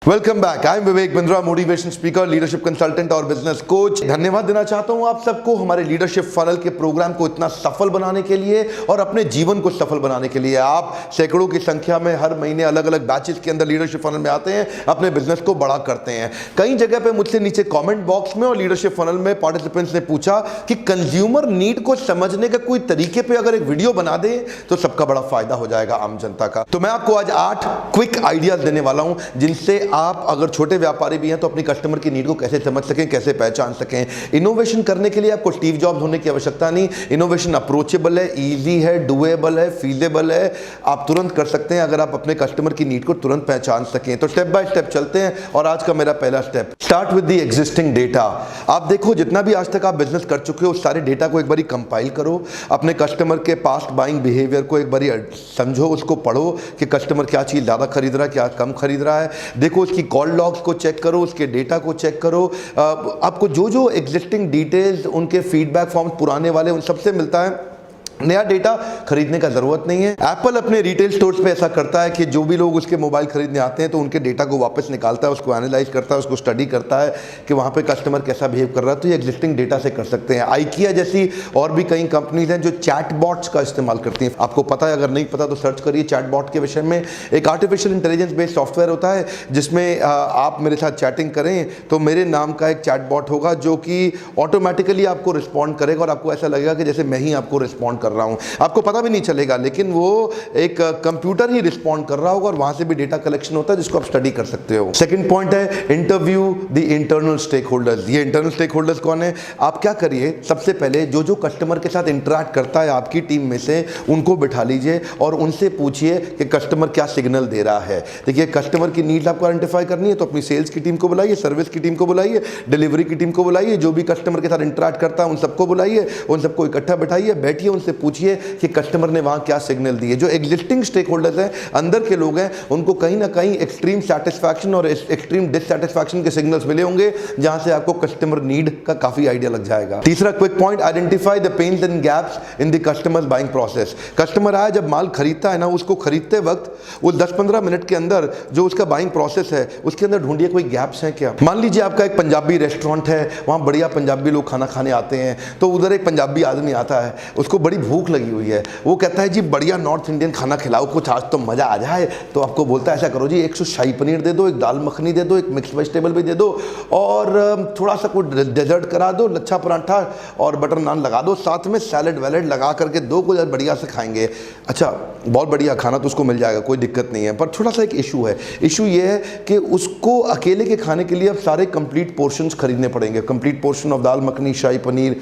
Welcome back. I am Vivek Bindra, motivation speaker, leadership consultant और business coach. धन्यवाद देना चाहता हूं आप सबको हमारे लीडरशिप फनल के प्रोग्राम को इतना सफल बनाने के लिए और अपने जीवन को सफल बनाने के लिए। आप सैकड़ों की संख्या में हर महीने अलग अलग बैचेस के अंदर लीडरशिप फनल में आते हैं, अपने बिजनेस को बड़ा करते हैं। कई जगह पे मुझसे नीचे कमेंट बॉक्स में और लीडरशिप फनल में पार्टिसिपेंट्स ने पूछा कि कंज्यूमर नीड को समझने का कोई तरीके पे अगर एक वीडियो बना दें तो सबका बड़ा फायदा हो जाएगा आम जनता का। तो मैं आपको आज 8 क्विक आइडियाज देने वाला हूं जिनसे आप अगर छोटे व्यापारी भी हैं तो अपनी कस्टमर की नीड को कैसे समझ सकें, कैसे पहचान सकें। इनोवेशन करने के लिए आपको स्टीव जॉब्स होने की आवश्यकता नहीं। इनोवेशन अप्रोचेबल है, इजी है, डुएबल है, फीजेबल है। आप तुरंत कर सकते हैं अगर आप अपने कस्टमर की नीड को तुरंत पहचान सकें। तो स्टेप बाय स्टेप चलते हैं और आज का मेरा पहला step, start with the existing data. आप देखो जितना भी आज तक आप बिजनेस कर चुके हो उस सारे डेटा को एक बारी कंपाइल करो। अपने कस्टमर के पास्ट बाइंग बिहेवियर को एक बारी समझो, उसको पढ़ो कि कस्टमर क्या चीज ज्यादा खरीद रहा है, क्या कम खरीद रहा है। देखो उसकी कॉल लॉग्स को चेक करो, उसके डेटा को चेक करो। आपको जो जो एग्जिस्टिंग डिटेल्स, उनके फीडबैक फॉर्म पुराने वाले, उन सबसे मिलता है। नया डेटा खरीदने का जरूरत नहीं है। एप्पल अपने रिटेल स्टोर्स पे ऐसा करता है कि जो भी लोग उसके मोबाइल खरीदने आते हैं तो उनके डेटा को वापस निकालता है, उसको एनालाइज करता है, उसको स्टडी करता है कि वहाँ पे कस्टमर कैसा बिहेव कर रहा है। तो ये एग्जिस्टिंग डेटा से कर सकते हैं। आइकिया जैसी और भी कई कंपनीज हैं जो चैटबॉट्स का इस्तेमाल करती हैं। आपको पता है, अगर नहीं पता तो सर्च करिए चैटबॉट के विषय में। एक आर्टिफिशियल इंटेलिजेंस बेस्ड सॉफ्टवेयर होता है जिसमें आप मेरे साथ चैटिंग करें तो मेरे नाम का एक चैटबॉट होगा जो कि ऑटोमेटिकली आपको रिस्पॉन्ड करेगा और आपको ऐसा लगेगा कि जैसे मैं ही आपको रिस्पॉन्ड कर रहा हूं। आपको पता भी नहीं चलेगा, लेकिन वो एक कंप्यूटर ही रिस्पॉन्ड कर रहा होगा और वहां से भी डेटा कलेक्शन होता है जिसको आप स्टडी कर सकते हो। सेकंड पॉइंट है interview the internal stakeholders. ये इंटरनल स्टेक होल्डर्स कौन है? आप क्या करिए, सबसे पहले जो जो कस्टमर के साथ इंटरेक्ट करता है आपकी टीम में से उनको बिठा लीजिए और उनसे पूछिए कि कस्टमर क्या सिग्नल दे रहा है। देखिए, कस्टमर की नीड्स आपको आइडेंटिफाई करनी है तो अपनी सेल्स की टीम को बुलाइए, सर्विस की टीम को बुलाइए, डिलीवरी की टीम को बुलाइए, जो भी कस्टमर के साथ इंटरेक्ट करता है उन सबको बुलाइए, उन सबको इकट्ठा बिठाइए, बैठिए, उनसे पूछिए कि कस्टमर ने वहां क्या सिग्नल दिए। जो एग्जिस्टिंग स्टेक होल्डर्स हैं, अंदर के लोग हैं, उनको कहीं ना कहीं एक्सट्रीम सेटिस्फैक्शन और एक्सट्रीम डिससैटिस्फैक्शन के सिग्नल्स मिले होंगे जहां से आपको कस्टमर नीड का काफी आइडिया लग जाएगा। तीसरा quick point, identify the pains and gaps in the customers buying process. Customer आया, जब माल खरीदता है ना, उसको खरीदते वक्त वो 10-15 मिनट के अंदर जो उसका बाइंग प्रोसेस है उसके अंदर ढूंढिए कोई गैप्स हैं क्या। मान लीजिए आपका एक पंजाबी रेस्टोरेंट है, वहां बढ़िया पंजाबी लोग खाना खाने आते हैं, तो उधर एक पंजाबी आदमी आता है, उसको बड़ी भूख लगी हुई है, वो कहता है जी बढ़िया नॉर्थ इंडियन खाना खिलाओ कुछ, आज तो मजा आ जाए। तो आपको बोलता है ऐसा करो जी, 100 शाही पनीर दे दो, एक दाल मखनी दे दो, एक मिक्स वेजिटेबल भी दे दो और थोड़ा सा कुछ डेजर्ट करा दो, लच्छा पराठा और बटर नान लगा दो, साथ में सैलड वैलड लगा करके दो, कुछ बढ़िया से खाएंगे। अच्छा, बहुत बढ़िया खाना तो उसको मिल जाएगा, कोई दिक्कत नहीं है, पर थोड़ा सा एक इशू है। इशू ये है कि उसको अकेले के खाने के लिए अब सारे कंप्लीट पोर्शंस खरीदने पड़ेंगे, complete portion of dal makhani, shahi paneer,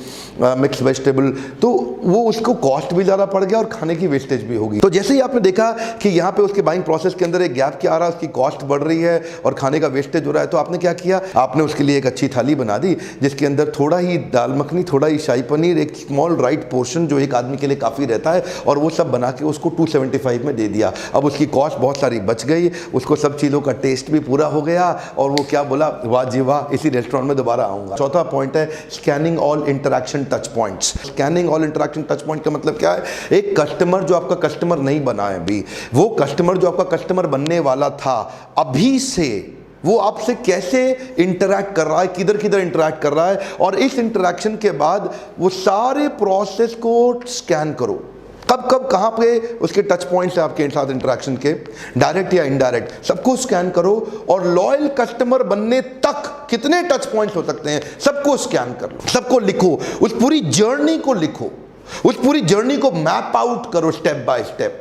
mix vegetable, तो वो उसको कॉस्ट भी ज़्यादा पड़ गया और खाने की वेस्टेज भी होगी। तो जैसे ही आपने देखा कि यहाँ पे उसके बाइंग प्रोसेस के अंदर एक गैप क्या आ रहा है, उसकी कॉस्ट बढ़ रही है और खाने का वेस्टेज हो रहा है, तो आपने क्या किया, आपने उसके लिए एक अच्छी थाली बना दी जिसके अंदर थोड़ा ही दाल मखनी, थोड़ा ही शाही पनीर, एक स्मॉल राइट पोर्शन जो एक आदमी के लिए काफ़ी रहता है, और वो सब बना के उसको 275 में दे दिया। अब उसकी कॉस्ट बहुत सारी बच गई, उसको सब चीज़ों का टेस्ट भी पूरा हो गया और वो क्या बोला, वाह जी वाह, इसी रेस्टोरेंट में दोबारा आऊँगा। चौथा पॉइंट है scanning all interaction touch points. Scanning all interaction touch point का मतलब क्या है? एक कस्टमर जो आपका कस्टमर नहीं बना है अभी, वो कस्टमर जो आपका कस्टमर बनने वाला था, अभी से वो आपसे कैसे इंटरैक्ट कर रहा है, किधर किधर इंटरैक्ट कर रहा है, और इस इंटरैक्शन के बाद वो सारे प्रोसेस को स्कैन करो। कब कब कहाँ पे उसके टच पॉइंट्स है आपके साथ इंटरैक्शन के, डायरेक्ट या इनडायरेक्ट, सबको स्कैन करो और लॉयल कस्टमर बनने तक कितने टच पॉइंट्स हो सकते हैं सबको स्कैन कर लो, सबको लिखो, उस पूरी जर्नी को लिखो, उस पूरी जर्नी को मैप आउट करो स्टेप बाय स्टेप।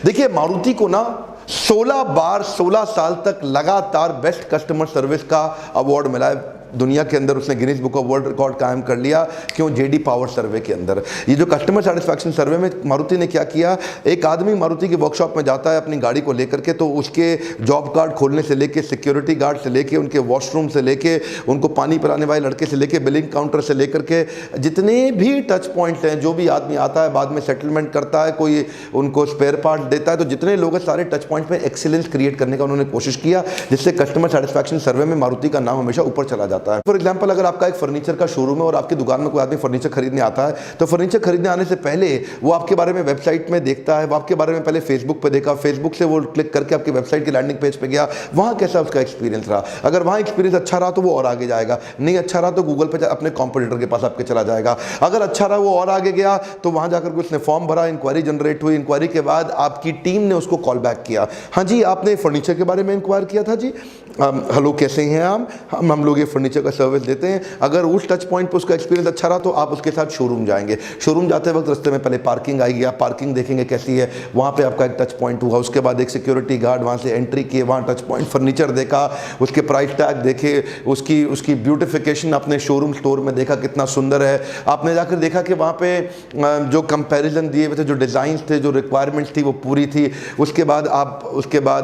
देखिए, मारुति को ना 16 बार 16 साल तक लगातार बेस्ट कस्टमर सर्विस का अवार्ड मिला है दुनिया के अंदर। उसने Guinness book of world record कायम कर लिया। क्यों? जेडी पावर सर्वे के अंदर। ये जो कस्टमर सेटिस्फैक्शन सर्वे में मारुति ने क्या किया, एक आदमी मारुति की वर्कशॉप में जाता है अपनी गाड़ी को लेकर के, तो उसके जॉब कार्ड खोलने से लेके, सिक्योरिटी गार्ड से लेके, उनके वॉशरूम से लेके, उनको पानी पिलाने वाले लड़के से लेके, बिलिंग काउंटर से लेकर के जितने भी टच पॉइंट्स हैं, जो भी आदमी आता है बाद में सेटलमेंट करता है, कोई उनको स्पेयर पार्ट देता है, तो जितने लोग हैं सारे टच पॉइंट पे एक्सीलेंस क्रिएट करने का उन्होंने कोशिश किया, जिससे कस्टमर सेटिस्फैक्शन सर्वे में मारुति का नाम हमेशा ऊपर चला जाता है। जाता है। फॉर एग्जाम्पल, अगर आपका एक फर्नीचर का शोरूम है और आपकी दुकान में कोई आदमी फर्नीचर खरीदने आता है, तो फर्नीचर खरीदने आने से पहले वो आपके बारे में वेबसाइट में देखता है, वो आपके बारे में पहले फेसबुक पे देखा, फेसबुक से वो क्लिक करके आपकी वेबसाइट की लैंडिंग पेज पे गया, वहां कैसा उसका एक्सपीरियंस रहा। अगर वहां एक्सपीरियंस अच्छा रहा तो वो और आगे जाएगा, नहीं अच्छा रहा तो गूगल पे अपने कॉम्पिटिटर के पास आपके चला जाएगा। अगर अच्छा रहा वो और आगे गया तो वहां जाकर उसने फॉर्म भरा, इंक्वायरी जनरेट हुई, इंक्वायरी के बाद आपकी टीम ने उसको कॉल बैक किया, हाँ जी आपने फर्नीचर के बारे में इंक्वायर किया था जी, हेलो कैसे हैं आप, हम लोग ये फर्नीचर का सर्विस देते हैं। अगर उस टच पॉइंट पर उसका एक्सपीरियंस अच्छा रहा तो आप उसके साथ शोरूम जाएंगे। शोरूम जाते वक्त रास्ते में पहले पार्किंग आएगी, आप पार्किंग देखेंगे कैसी है, वहाँ पे आपका एक टच पॉइंट हुआ। उसके बाद एक सिक्योरिटी गार्ड वहाँ से एंट्री किए, वहाँ टच पॉइंट फर्नीचर देखा, उसके प्राइस टैग देखे, उसकी ब्यूटिफिकेशन आपने शोरूम स्टोर में देखा कितना सुंदर है। आपने जाकर देखा कि वहाँ पे जो कंपैरिजन दिए हुए थे, जो डिज़ाइन थे, जो रिक्वायरमेंट्स थी वो पूरी थी। उसके बाद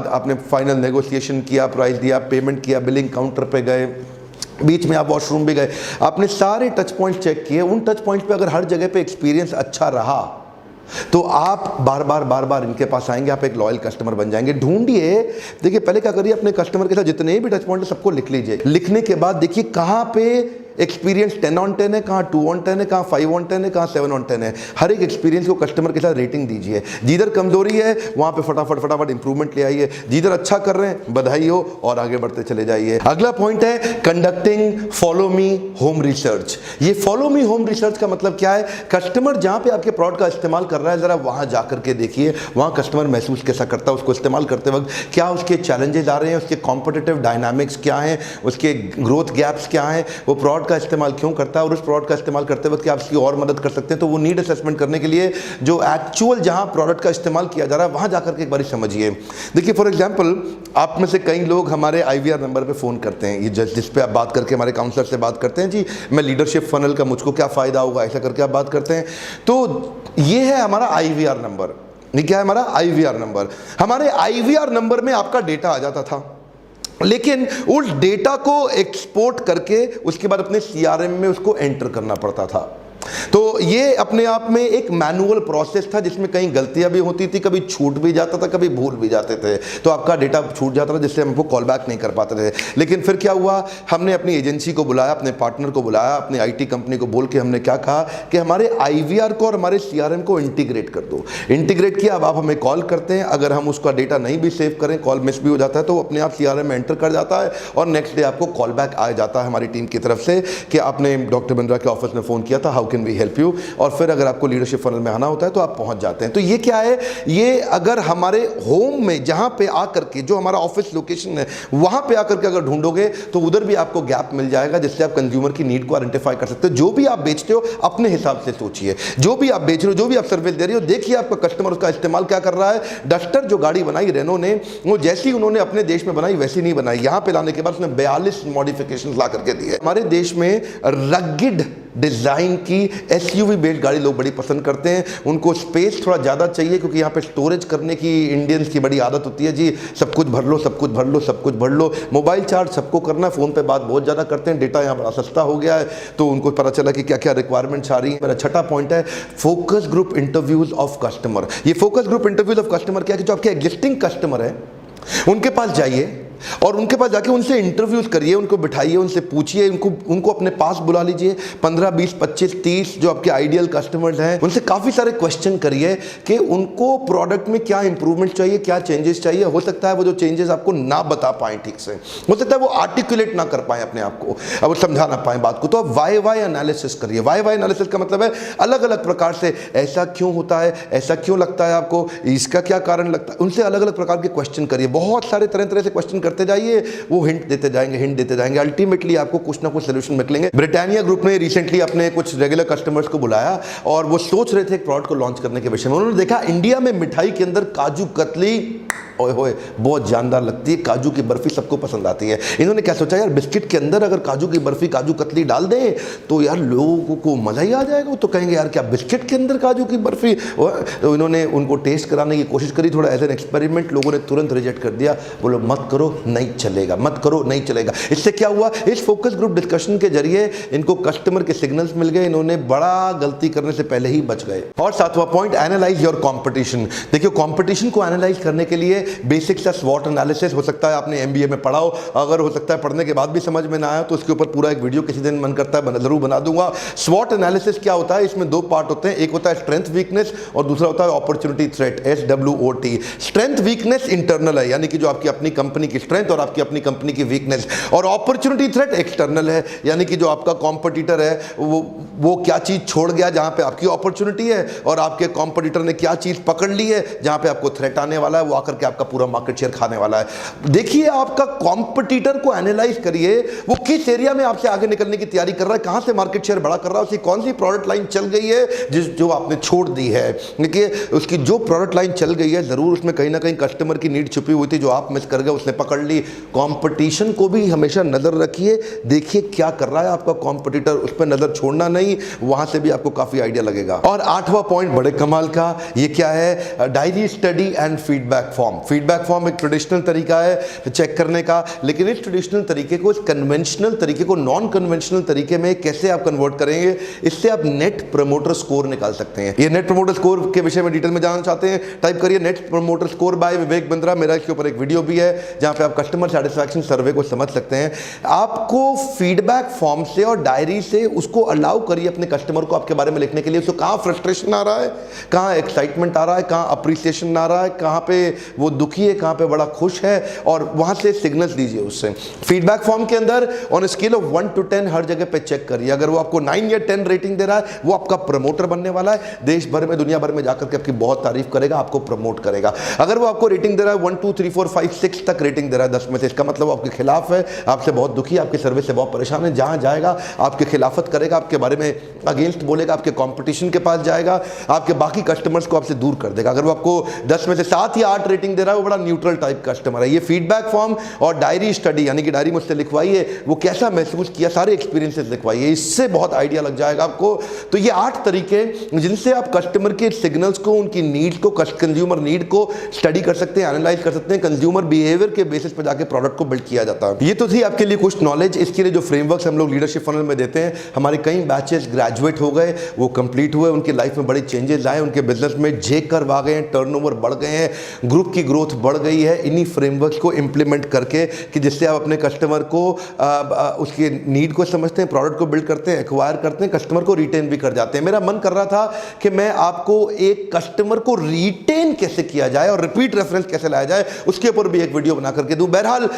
आपने फाइनल नेगोशिएशन किया, प्राइस दिया, पेमेंट किया, बिलिंग काउंटर पे गए, बीच में आप वॉशरूम भी गए, आपने सारे टच पॉइंट चेक किए। उन टच पॉइंट पे अगर हर जगह पे एक्सपीरियंस अच्छा रहा तो आप बार बार इनके पास आएंगे, आप एक लॉयल कस्टमर बन जाएंगे। ढूंढिए, देखिए पहले क्या करिए, अपने कस्टमर के साथ जितने भी टच पॉइंट है सबको लिख लीजिए। लिखने के बाद देखिए कहाँ पे एक्सपीरियंस 10 on 10 है, कहाँ 2 on 10 है, कहाँ 5 on 10 है, कहाँ 7 on 10 है। हर एक एक्सपीरियंस को कस्टमर के साथ रेटिंग दीजिए। जिधर कमजोरी है वहाँ पे फटाफट इंप्रूवमेंट ले आइए, जिधर अच्छा कर रहे हैं बधाई हो और आगे बढ़ते चले जाइए। अगला पॉइंट है conducting follow me home research. ये फॉलो मी होम रिसर्च का मतलब क्या है, कस्टमर जहाँ पे आपके प्रोडक्ट का इस्तेमाल कर रहा है जरा वहाँ जाकर के देखिए, वहाँ कस्टमर महसूस कैसा करता है उसको इस्तेमाल करते वक्त, क्या उसके चैलेंजेस आ रहे हैं, उसके कॉम्पिटिटिव डायनामिक्स क्या हैं, उसके ग्रोथ गैप्स क्या हैं, वो प्रोडक्ट का इस्तेमाल क्यों करता है और उस प्रोडक्ट का इस्तेमाल करते वक्त क्या आप उसकी और मदद कर सकते हैं। तो वो नीड असेसमेंट करने के लिए जो एक्चुअल जहां प्रोडक्ट का इस्तेमाल किया जा रहा है वहां जाकर के एक बार समझिए। देखिए फॉर एग्जांपल, आप में से कई लोग हमारे IVR नंबर पे फ़ोन करते हैं, ये जिस पे आप बात करके हमारे काउंसलर से बात करते हैं, जी मैं लीडरशिप फनल का मुझको क्या फ़ायदा होगा, ऐसा करके आप बात करते हैं। तो ये है हमारा IVR नंबर। ये क्या है हमारा IVR नंबर। हमारे IVR नंबर में आपका डेटा आ जाता था, लेकिन उस डेटा को एक्सपोर्ट करके उसके बाद अपने CRM में उसको एंटर करना पड़ता था। तो ये अपने आप में एक मैनुअल प्रोसेस था जिसमें कहीं गलतियां भी होती थी, कभी छूट भी जाता था, कभी भूल भी जाते थे, तो आपका डेटा छूट जाता था जिससे हमको कॉल बैक नहीं कर पाते थे। लेकिन फिर क्या हुआ, हमने अपनी एजेंसी को बुलाया, अपने पार्टनर को बुलाया, अपनी IT कंपनी को बोल के हमने क्या कहा कि हमारे IVR को और हमारे CRM को इंटीग्रेट कर दो। इंटीग्रेट किया, अब आप हमें कॉल करते हैं, अगर हम उसका डेटा नहीं भी सेव करें, कॉल मिस भी हो जाता है तो अपने आप CRM में एंटर कर जाता है और नेक्स्ट डे आपको कॉल बैक आ जाता है हमारी टीम की तरफ से कि आपने डॉक्टर बिंद्रा के ऑफिस में फ़ोन किया था, how can we help you. और फिर अगर आपको लीडरशिप फनल में आना होता है तो आप पहुंच जाते हैं। तो ये क्या है, ये अगर हमारे होम में जहां पे आकर के जो हमारा ऑफिस लोकेशन है वहां पे आकर के अगर ढूंढोगे तो उधर भी आपको गैप मिल जाएगा जिससे आप कंज्यूमर की नीड को आइडेंटिफाई कर सकते हो। जो भी आप बेचते हो अपने हिसाब से सोचिए, जो भी आप बेच रहे हो, जो भी आप सर्विस दे रहे हो, देखिए आपका कस्टमर उसका इस्तेमाल क्या कर रहा है। डस्टर जो गाड़ी बनाई रेनो ने, वो जैसी उन्होंने अपने देश में बनाई वैसी नहीं बनाई, यहां पे लाने के बाद उसने 42 मॉडिफिकेशन ला करके दिए। हमारे देश में रगिड डिजाइन की SUV बेस्ड गाड़ी लोग बड़ी पसंद करते हैं, उनको स्पेस थोड़ा ज़्यादा चाहिए क्योंकि यहाँ पे स्टोरेज करने की इंडियंस की बड़ी आदत होती है, जी सब कुछ भर लो, सब कुछ भर लो, सब कुछ भर लो। मोबाइल चार्ज सबको करना है, फ़ोन पे बात बहुत ज़्यादा करते हैं, डेटा यहाँ बड़ा सस्ता हो गया है तो उनको पता चला कि क्या क्या रिक्वायरमेंट्स आ रही है। मेरा छठा पॉइंट है focus group interviews of customer. ये focus group interviews of customer क्या है कि जो आपके एग्जिस्टिंग कस्टमर है उनके पास जाइए और उनके पास जाके उनसे इंटरव्यूज करिए, उनको बिठाइए, उनसे पूछिए, उनको अपने पास बुला लीजिए। 15, 20, 25, 30 जो आपके आइडियल कस्टमर्स हैं उनसे काफ़ी सारे क्वेश्चन करिए कि उनको प्रोडक्ट में क्या इंप्रूवमेंट चाहिए, क्या चेंजेस चाहिए। हो सकता है वो जो चेंजेस आपको ना बता पाएं ठीक से, हो सकता है वो आर्टिकुलेट ना कर पाएं अपने आप को, अब वो समझा ना पाएं बात को, तो आप वाई एनालिसिस करिए। वाई एनालिसिस का मतलब है अलग अलग प्रकार से ऐसा क्यों होता है, ऐसा क्यों लगता है आपको, इसका क्या कारण लगता है, उनसे अलग अलग प्रकार के क्वेश्चन करिए। बहुत सारे तरह तरह से क्वेश्चन करते जाइए, वो हिंट देते जाएंगे, अल्टीमेटली आपको कुछ ना कुछ सोल्यूशन निकलेंगे। ब्रिटानिया ग्रुप ने रिसेंटली अपने कुछ रेगुलर कस्टमर्स को बुलाया और वो सोच रहे थे एक प्रोडक्ट को लॉन्च करने के विषय में। उन्होंने देखा इंडिया में मिठाई के अंदर काजू कतली ओए होए बहुत जानदार लगती है, काजू की बर्फी सबको पसंद आती है। इन्होंने क्या सोचा, यार बिस्किट के अंदर अगर काजू की बर्फी, काजू कतली डाल दें तो यार लोगों को मजा ही आ जाएगा, वो तो कहेंगे यार क्या बिस्किट के अंदर काजू की बर्फी। तो इन्होंने उनको टेस्ट कराने की कोशिश करी, थोड़ा एज एन एक्सपेरिमेंट, लोगों ने तुरंत रिजेक्ट कर दिया, बोलो मत करो नहीं चलेगा, मत करो नहीं चलेगा। इससे क्या हुआ, इस फोकस ग्रुप डिस्कशन के जरिए इनको कस्टमर के सिग्नल्स मिल गए, इन्होंने बड़ा गलती करने से पहले ही बच गए। और सातवां पॉइंट, एनालाइज योर कॉम्पिटिशन। देखिए कॉम्पिटिशन को एनालाइज करने के लिए बेसिक सा स्वॉट एनालिसिस, हो सकता है आपने एमबीए में पढ़ा हो, अगर हो सकता है पढ़ने के बाद भी समझ में ना आया तो उसके ऊपर पूरा एक वीडियो किसी दिन मन करता है जरूर बना दूंगा। स्वॉट एनालिसिस क्या होता है, इसमें दो पार्ट होते हैं, एक होता है स्ट्रेंथ वीकनेस और दूसरा होता है opportunity threat, SWOT। Strength weakness internal है, यानी कि जो आपकी अपनी कंपनी की स्ट्रेंथ और आपकी अपनी कंपनी की वीकनेस, और अपॉर्चुनिटी थ्रेट एक्सटर्नल है, यानी कि जो आपका कॉम्पिटिटर है वो क्या चीज छोड़ गया जहां पे आपकी अपॉर्चुनिटी है, और आपके कॉम्पिटिटर ने क्या चीज पकड़ ली है जहां पे आपको थ्रेट आने वाला है, वो आकर के आपका पूरा मार्केट शेयर खाने वाला है। देखिए आपका कॉम्पिटिटर को एनालाइज करिए, वो किस एरिया में आपसे आगे निकलने की तैयारी कर रहा है, कहां से मार्केट शेयर बड़ा कर रहा है, उसकी कौन सी प्रोडक्ट लाइन चल गई है जो आपने छोड़ दी है। देखिए उसकी जो प्रोडक्ट लाइन चल गई है जरूर उसमें कहीं ना कहीं कस्टमर की नीड छुपी हुई थी जो आप मिस कर गए, उसने पकड़ ली। कंपटीशन को भी हमेशा नजर रखिए, देखिए क्या कर रहा है आपका कंपटीटर, उस पर नजर छोड़ना नहीं, वहां से भी आपको काफी आइडिया लगेगा। और 8वां पॉइंट बड़े कमाल का, ये क्या है, diary study and feedback form. Feedback form एक ट्रेडिशनल तरीका है चेक करने का, लेकिन इस ट्रेडिशनल तरीके को, इस कन्वेंशनल तरीके को नॉन कन्वेंशनल तरीके में कैसे आप कन्वर्ट करेंगे, इससे आप नेट प्रमोटर स्कोर निकाल सकते हैं। ये नेट प्रमोटर स्कोर के विषय में डिटेल में जानना चाहते हैं, टाइप करिए net promoter score bye Vivek Bindra. मेरा इसके ऊपर एक वीडियो भी है जहां पे आप कस्टमर सेटिस्फैक्शन सर्वे को समझ सकते हैं। आपको फीडबैक फॉर्म से और डायरी से उसको अलाउ करिए अपने कस्टमर को आपके बारे में लिखने के लिए, उसको कहां फ्रस्ट्रेशन आ रहा है, कहां एक्साइटमेंट आ रहा है, कहां अप्रिसिएशन आ रहा है, कहां पे वो दुखी है, कहां पे बड़ा खुश है, और वहां से सिग्नल्स दीजिए उससे। फीडबैक फॉर्म के अंदर ऑन स्केल ऑफ 1 to 10 हर जगह पे चेक करिए, अगर वो आपको 9 या 10 रेटिंग दे रहा है वो आपका प्रमोटर बनने वाला है, देश भर में दुनिया भर में जाकर के आपकी बहुत तारीफ करेगा, आपको प्रमोट करेगा। अगर वो आपको रेटिंग दे रहा है 1 2 3 4 5 6 तक रेटिंग दे रहा है 10 में से, इसका मतलब वो आपके खिलाफ है, आपसे बहुत दुखी, आपकी सर्विस से बहुत परेशान है, जहां जाएगा आपके खिलाफत करेगा, आपके बारे में अगेंस्ट बोलेगा, आपके कंपटीशन के पास जाएगा, आपके बाकी कस्टमर्स को आपसे दूर कर देगा। अगर वो आपको 10 में से 7 या 8 रेटिंग दे रहा है वो बड़ा न्यूट्रल टाइप कस्टमर है। ये फीडबैक फॉर्म और डायरी स्टडी, यानी कि डायरी मुझसे लिखवाइए वो कैसा महसूस किया, सारे एक्सपीरियंसेस लिखवाइए, इससे बहुत आइडिया लग जाएगा आपको। तो ये 8 तरीके जिनसे आप कस्टमर के सिग्नल्स को, उनकी नीड्स को, कंज्यूमर नीड को स्टडी कर सकते हैं, एनालाइज कर सकते हैं, कंज्यूमर बिहेवियर के बेसिस पर जाके प्रोडक्ट को बिल्ड किया जाता है। ये तो थी आपके लिए कुछ नॉलेज। इसके लिए जो फ्रेमवर्क्स हम लोग लीडरशिप फनल में देते हैं, हमारे कई बैचेस ग्रेजुएट हो गए, वो कंप्लीट हुए, उनकी लाइफ में बड़े चेंजेस आए, उनके बिजनेस में जे कर्व आ गए हैं, टर्नओवर बढ़ गए हैं, ग्रुप की ग्रोथ बढ़ गई है, इन्हीं फ्रेमवर्क्स को इंप्लीमेंट करके, कि जिससे आप अपने कस्टमर को उसके नीड को समझते हैं, प्रोडक्ट को बिल्ड करते हैं, एक्वायर करते हैं, कस्टमर को रिटेन भी कर जाते हैं। मेरा मन कर रहा था कि मैं आपको एक कस्टमर को रिटेन कैसे किया जाए और रिपीट रेफरेंस कैसे लाया जाए, उसके ऊपर भी एक वीडियो बना करके दूं। बहरहाल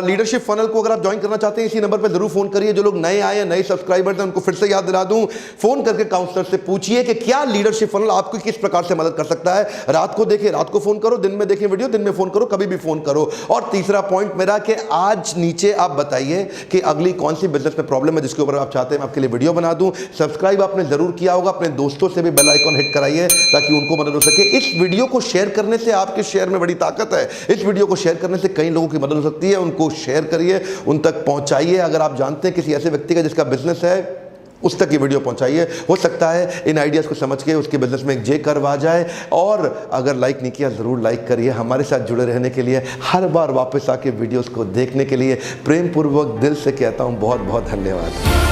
लीडरशिप फनल को अगर आप ज्वाइन करना चाहते हैं इसी नंबर पर जरूर फोन करिए। जो लोग नए आए हैं, नए सब्सक्राइबर्स हैं, उनको फिर से याद दिला दूं, फोन करके काउंसलर से पूछिए कि क्या लीडरशिप फनल आपको किस प्रकार से मदद कर सकता है। रात को देखें, रात को फोन करो, दिन में देखें वीडियो, दिन में फोन करो, कभी भी फोन करो। और तीसरा पॉइंट मेरा कि आज नीचे आप बताइए कि अगली कौन सी बिजनेस में प्रॉब्लम है जिसके ऊपर आप चाहते हैं मैं आपके लिए वीडियो बना दूं। सब्सक्राइब आपने जरूर किया होगा, अपने दोस्तों से भी बेल आइकॉन हिट कराइए ताकि उनको मदद हो सके। इस वीडियो को शेयर करने से आपके शेयर में बड़ी ताकत है, इस वीडियो को शेयर करने से कई लोगों की मदद हो सकती है, उनको शेयर करिए, उन तक पहुंचाइए। अगर आप जानते हैं किसी ऐसे व्यक्ति का जिसका बिजनेस है, उस तक ये वीडियो पहुंचाइए, हो सकता है इन आइडियाज़ को समझ के उसके बिजनेस में एक जे कर्व आ जाए। और अगर लाइक नहीं किया ज़रूर लाइक करिए। हमारे साथ जुड़े रहने के लिए, हर बार वापस आके वीडियोस को देखने के लिए प्रेम पूर्वक दिल से कहता हूं बहुत बहुत धन्यवाद।